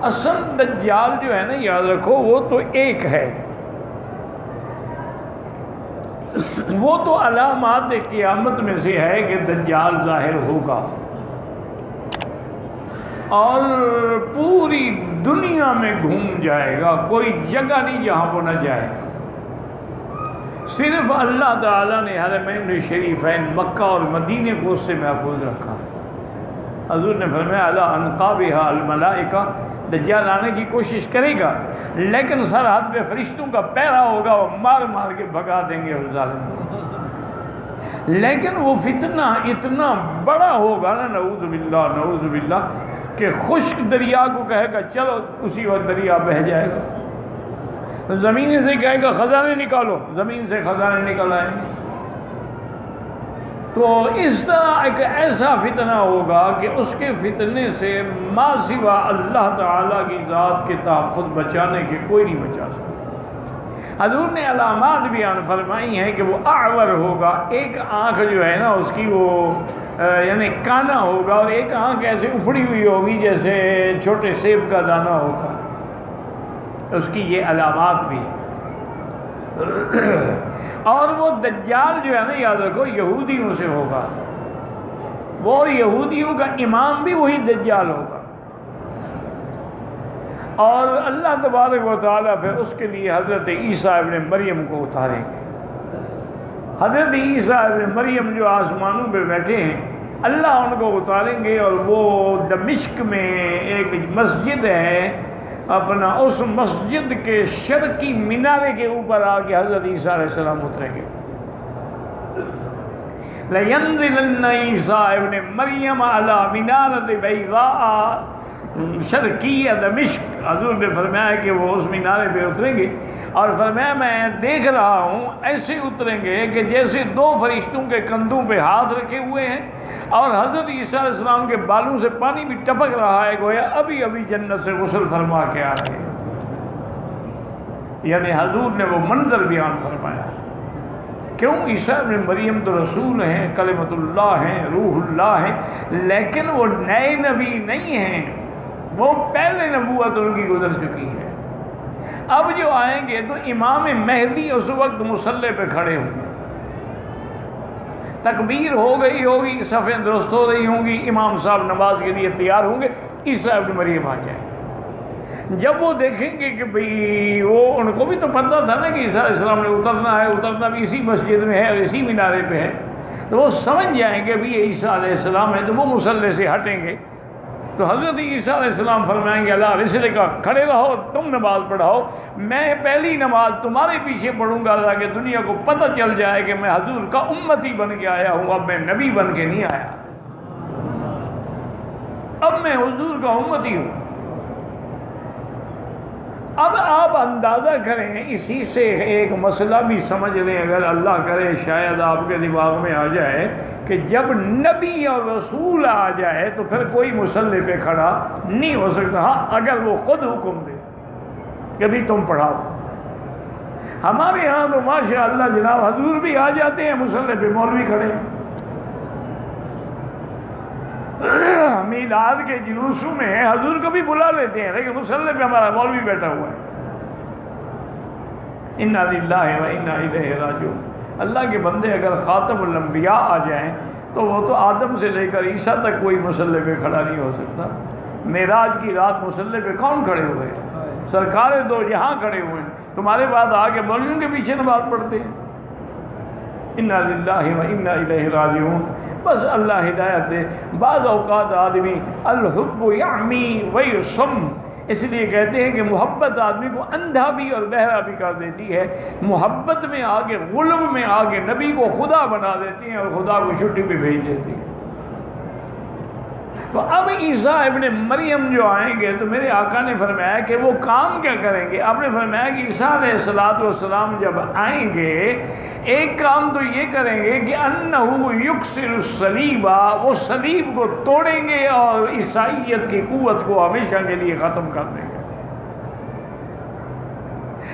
اصل دجال جو ہے نا، یاد رکھو، وہ تو ایک ہے، وہ تو علامات قیامت میں سے ہے کہ دجال ظاہر ہوگا اور پوری دنیا میں گھوم جائے گا، کوئی جگہ نہیں جہاں وہ نہ جائے گا۔ صرف اللہ تعالیٰ نے حرمین شریفین مکہ اور مدینے کو اس سے محفوظ رکھا ہے۔ حضور نے فرمایا الا انقابها الملائکہ، دجال آنے کی کوشش کرے گا لیکن سرحد پہ فرشتوں کا پیرا ہوگا، وہ مار مار کے بھگا دیں گے اس ظالم کو۔ لیکن وہ فتنہ اتنا بڑا ہوگا نا، نعوذ باللہ، کہ خشک دریا کو کہے گا چلو، اسی وقت دریا بہہ جائے گا۔ زمین سے کہے گا خزانے نکالو، زمین سے خزانے نکل آئیں گے۔ تو اس طرح ایک ایسا فتنہ ہوگا کہ اس کے فتنے سے ما سوا اللہ تعالیٰ کی ذات کے تحفظ بچانے کے کوئی نہیں بچا سکتا۔ حضور نے علامات بیان فرمائی ہیں کہ وہ اعور ہوگا، ایک آنکھ جو ہے نا اس کی وہ یعنی کانا ہوگا، اور ایک آنکھ ایسے اپڑی ہوئی ہوگی جیسے چھوٹے سیب کا دانہ ہوتا ہے، اس کی یہ علامات بھی ہیں۔ اور وہ دجال جو ہے نا، یاد رکھو، یہودیوں سے ہوگا، وہ یہودیوں کا امام بھی وہی دجال ہوگا، اور اللہ تبارک و تعالیٰ پھر اس کے لیے حضرت عیسیٰ ابن مریم کو اتاریں گے۔ حضرت عیسیٰ ابن مریم جو آسمانوں پہ بیٹھے ہیں، اللہ ان کو اتاریں گے، اور وہ دمشق میں ایک مسجد ہے اپنا، اس مسجد کے شرقی مینارے کے اوپر آ کے حضرت عیسیٰ علیہ السلام اتریں گے۔ لَيَنزِلَنَّ عِيسَىٰ ابن مریم علی مینارۃ بیضاء شرقیہ دمشق، حضور نے فرمایا کہ وہ اس مینارے پہ اتریں گے، اور فرمایا میں دیکھ رہا ہوں ایسے اتریں گے کہ جیسے دو فرشتوں کے کندھوں پہ ہاتھ رکھے ہوئے ہیں، اور حضرت عیسیٰ علیہ السلام کے بالوں سے پانی بھی ٹپک رہا ہے، گویا ابھی ابھی جنت سے غسل فرما کے آ رہے ہیں۔ یعنی حضور نے وہ منظر بیان فرمایا۔ کیوں؟ عیسیٰ ابن مریم تو رسول ہیں، کلمۃ اللہ ہیں، روح اللہ ہیں، لیکن وہ نئے نبی نہیں ہیں، وہ پہلے نبوت ان کی گزر چکی ہے۔ اب جو آئیں گے تو امام مہدی اس وقت مصلی پہ کھڑے ہوں گے، تکبیر ہو گئی ہوگی، صفیں درست ہو رہی ہوں گی، امام صاحب نماز کے لیے تیار ہوں گے، عیسیٰ ابن مریم آ جائیں۔ جب وہ دیکھیں گے کہ بھئی وہ، ان کو بھی تو پتہ تھا نا کہ عیسیٰ علیہ السلام نے اترنا ہے، اترنا بھی اسی مسجد میں ہے اور اسی مینارے پہ ہے، تو وہ سمجھ جائیں گے بھی یہ عیسیٰ علیہ السلام ہے، تو وہ مصلی سے ہٹیں گے۔ تو حضرت عیسیٰ علیہ السلام فرمائیں گے اللہ رسلک، کھڑے رہو، تم نماز پڑھاؤ، میں پہلی نماز تمہارے پیچھے پڑھوں گا تاکہ دنیا کو پتہ چل جائے کہ میں حضور کا امتی بن کے آیا ہوں، اب میں نبی بن کے نہیں آیا، اب میں حضور کا امتی ہوں۔ اب آپ اندازہ کریں، اسی سے ایک مسئلہ بھی سمجھ لیں، اگر اللہ کرے شاید آپ کے دماغ میں آ جائے کہ جب نبی اور رسول آ جائے تو پھر کوئی مصلی پہ کھڑا نہیں ہو سکتا، ہاں اگر وہ خود حکم دے کہ بھی تم پڑھاؤ۔ ہمارے ہاں تو ماشاء اللہ جناب حضور بھی آ جاتے ہیں مصلی پہ، مولوی کھڑے ہیں، میلاد کے جلوسوں میں حضور کو بھی بلا لیتے ہیں، لیکن مصلی پہ ہمارا مولوی بیٹھا ہوا ہے۔ انا للہ و انا الیہ راجعون۔ اللہ کے بندے اگر خاتم الانبیاء آ جائیں تو وہ تو آدم سے لے کر عیسیٰ تک کوئی مصلی پہ کھڑا نہیں ہو سکتا۔ معراج کی رات مصلی پہ کون کھڑے ہوئے ہیں؟ سرکار دو جہاں کھڑے ہوئے ہیں، تمہارے بعد آ کے مولویوں کے پیچھے نماز پڑھتے ہیں۔ انا للہ و انا الیہ راجعون۔ بس اللہ ہدایت دے۔ بعض اوقات آدمی الحب یعمی ویصم، اس لیے کہتے ہیں کہ محبت آدمی کو اندھا بھی اور بہرا بھی کر دیتی ہے۔ محبت میں آگے، غلب میں آگے نبی کو خدا بنا دیتی ہیں اور خدا کو چھٹی پہ بھیج دیتی ہیں۔ تو اب عیسیٰ ابن مریم جو آئیں گے تو میرے آقا نے فرمایا کہ وہ کام کیا کریں گے؟ آپ نے فرمایا کہ عیسیٰ علیہ السلام جب آئیں گے ایک کام تو یہ کریں گے کہ انہو یکسر الصلیب، وہ صلیب کو توڑیں گے اور عیسائیت کی قوت کو ہمیشہ کے لیے ختم کر دیں گے۔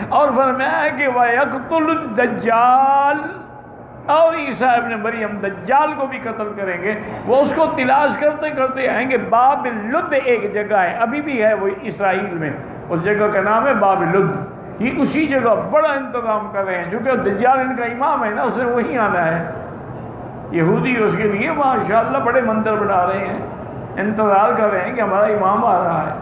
اور فرمایا کہ وَيَقْتُلُ الدَّجَّالَ، اور عیسیٰ ابن مریم دجال کو بھی قتل کریں گے۔ وہ اس کو تلاش کرتے کرتے آئیں گے۔ باب لد ایک جگہ ہے، ابھی بھی ہے وہ اسرائیل میں، اس جگہ کا نام ہے باب لد۔ یہ اسی جگہ بڑا انتظام کر رہے ہیں، چونکہ دجال ان کا امام ہے نا، اس نے وہیں آنا ہے۔ یہودی اس کے لیے ماشاءاللہ بڑے منتر بنا رہے ہیں، انتظار کر رہے ہیں کہ ہمارا امام آ رہا ہے۔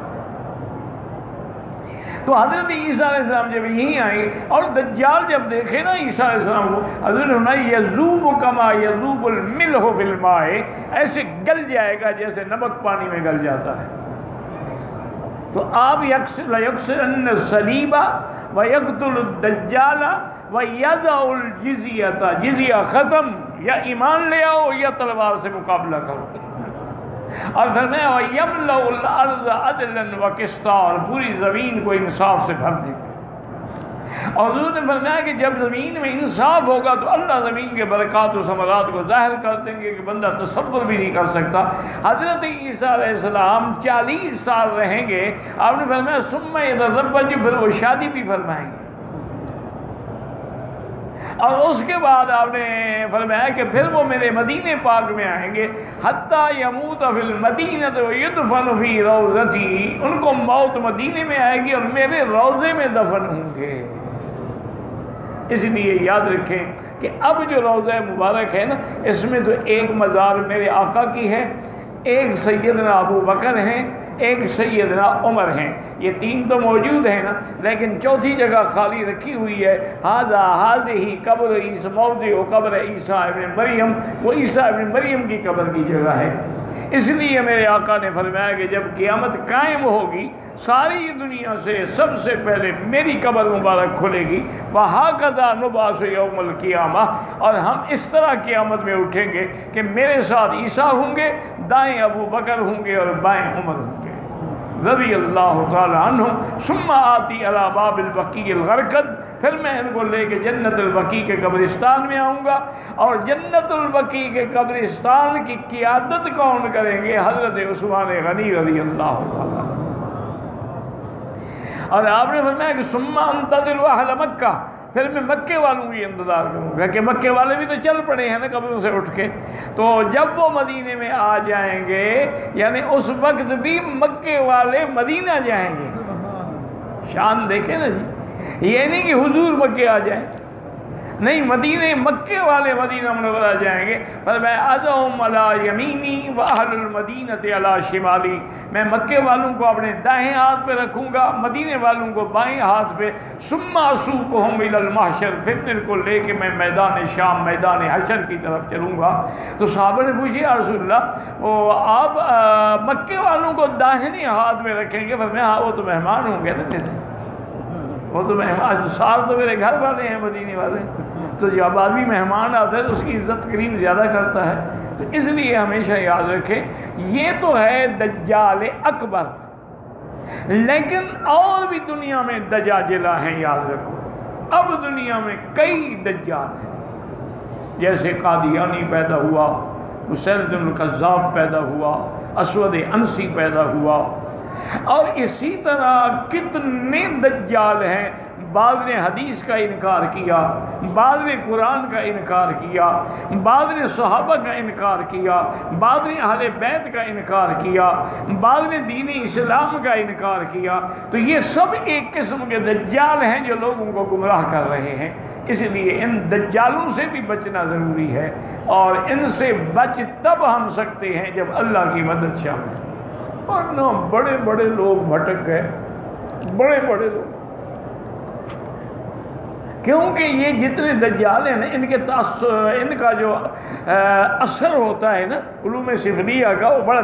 تو حضرت عیسیٰ علیہ السلام جب یہیں آئیں گے اور دجال جب دیکھے نا عیسیٰ علیہ السلام کو، حضرت نے یذوب کما یذوب الملح فی الماء، ایسے گل جائے گا جیسے نمک پانی میں گل جاتا ہے۔ تو آپ لیکسرن الصلیب ویقتل الدجال ویضع الجزیۃ، جزیہ ختم، یا ایمان لے آؤ یا تلوار سے مقابلہ کرو۔ اور فرمایا وَيَمْلَأُ الْأَرْضَ عَدْلًا وَقِسْطًا، اور پوری زمین کو انصاف سے بھر دے گا۔ اور حضور نے فرمایا کہ جب زمین میں انصاف ہوگا تو اللہ زمین کے برکات و ثمرات کو ظاہر کر دیں گے کہ بندہ تصور بھی نہیں کر سکتا۔ حضرت عیسیٰ علیہ السلام 40 سال رہیں گے۔ آپ نے فرمایا ثم يتزوج، پھر وہ شادی بھی فرمائیں گے۔ اور اس کے بعد آپ نے فرمایا کہ پھر وہ میرے مدینہ پاک میں آئیں گے، حتیٰ یموت فی المدینہ ویدفن فی روضتی، ان کو موت مدینے میں آئے گی اور میرے روضے میں دفن ہوں گے۔ اس لیے یاد رکھیں کہ اب جو روضہ مبارک ہے نا، اس میں تو ایک مزار میرے آقا کی ہے، ایک سیدنا ابو بکر ہیں، ایک سیدنا عمر ہیں، یہ 3 تو موجود ہیں نا، لیکن چوتھی جگہ خالی رکھی ہوئی ہے۔ ہذہ قبر عیسیٰ، موضع قبر عیسیٰ ابن مریم، وہ عیسیٰ ابن مریم کی قبر کی جگہ ہے۔ اس لیے میرے آقا نے فرمایا کہ جب قیامت قائم ہوگی، ساری دنیا سے سب سے پہلے میری قبر مبارک کھلے گی۔ وَهَكَذَا نُبْعَثُ يَوْمَ الْقِيَامَةِ، اور ہم اس طرح قیامت میں اٹھیں گے کہ میرے ساتھ عیسیٰ ہوں گے، دائیں ابو بکر ہوں گے اور بائیں عمر ہوں گے رضی اللہ تعالی عنہ۔ ثم آتی علی باب البقیع الغرقد، پھر میں ان کو لے کے جنت البقیع کے قبرستان میں آؤں گا، اور جنت البقیع کے قبرستان کی قیادت کون کریں گے؟ حضرت عثمان غنی رضی اللہ تعالی عنہ۔ اور آپ نے فرمایا کہ ثم انتظر اہل مکہ، پھر میں مکے والوں کی انتظار کروں گا کہ مکے والے بھی تو چل پڑے ہیں نا قبروں سے اٹھ کے۔ تو جب وہ مدینے میں آ جائیں گے، یعنی اس وقت بھی مکے والے مدینہ جائیں گے۔ شان دیکھیں نا جی، یہ نہیں کہ حضور مکے آ جائیں، نہیں، مدینہ مکے والے مدینہ منورہ جائیں گے۔ فرمایا اذہم علی یمینی واہل المدینہ علی شمالی، میں مکے والوں کو اپنے دائیں ہاتھ پہ رکھوں گا، مدینے والوں کو بائیں ہاتھ پہ۔ ثم اسوقہم الی المحشر، پھر ان کو لے کے میں میدان شام، میدان حشر کی طرف چلوں گا۔ تو صحابہ نے پوچھا یا رسول اللہ، آپ مکے والوں کو داہنے ہاتھ میں رکھیں گے؟ فرمایا ہاں، وہ تو مہمان ہوں گے نا میرے، وہ تو مہمان، سال تو میرے گھر والے ہیں مدینے والے، تو جب آدمی مہمان آتا ہے تو اس کی عزت کریم زیادہ کرتا ہے۔ تو اس لیے ہمیشہ یاد رکھیں یہ تو ہے دجال اکبر، لیکن اور بھی دنیا میں دجاجلہ ہیں، یاد رکھو۔ اب دنیا میں کئی دجال ہیں، جیسے قادیانی پیدا ہوا، مسیلمہ الکذاب پیدا ہوا، اسود انسی پیدا ہوا، اور اسی طرح کتنے دجال ہیں۔ بعض نے حدیث کا انکار کیا، بعض نے قرآن کا انکار کیا، بعض نے صحابہ کا انکار کیا، بعض نے اہل بیت کا انکار کیا، بعض نے دین اسلام کا انکار کیا۔ تو یہ سب ایک قسم کے دجال ہیں جو لوگوں کو گمراہ کر رہے ہیں۔ اس لیے ان دجالوں سے بھی بچنا ضروری ہے، اور ان سے بچ تب ہم سکتے ہیں جب اللہ کی مدد شامل ہو۔ ورنہ بڑے بڑے لوگ بھٹک گئے، بڑے بڑے لوگ، کیونکہ یہ جتنے دجال ہیں نا، ان کے ان کا جو اثر ہوتا ہے نا علوم سفلیہ کا، وہ بڑا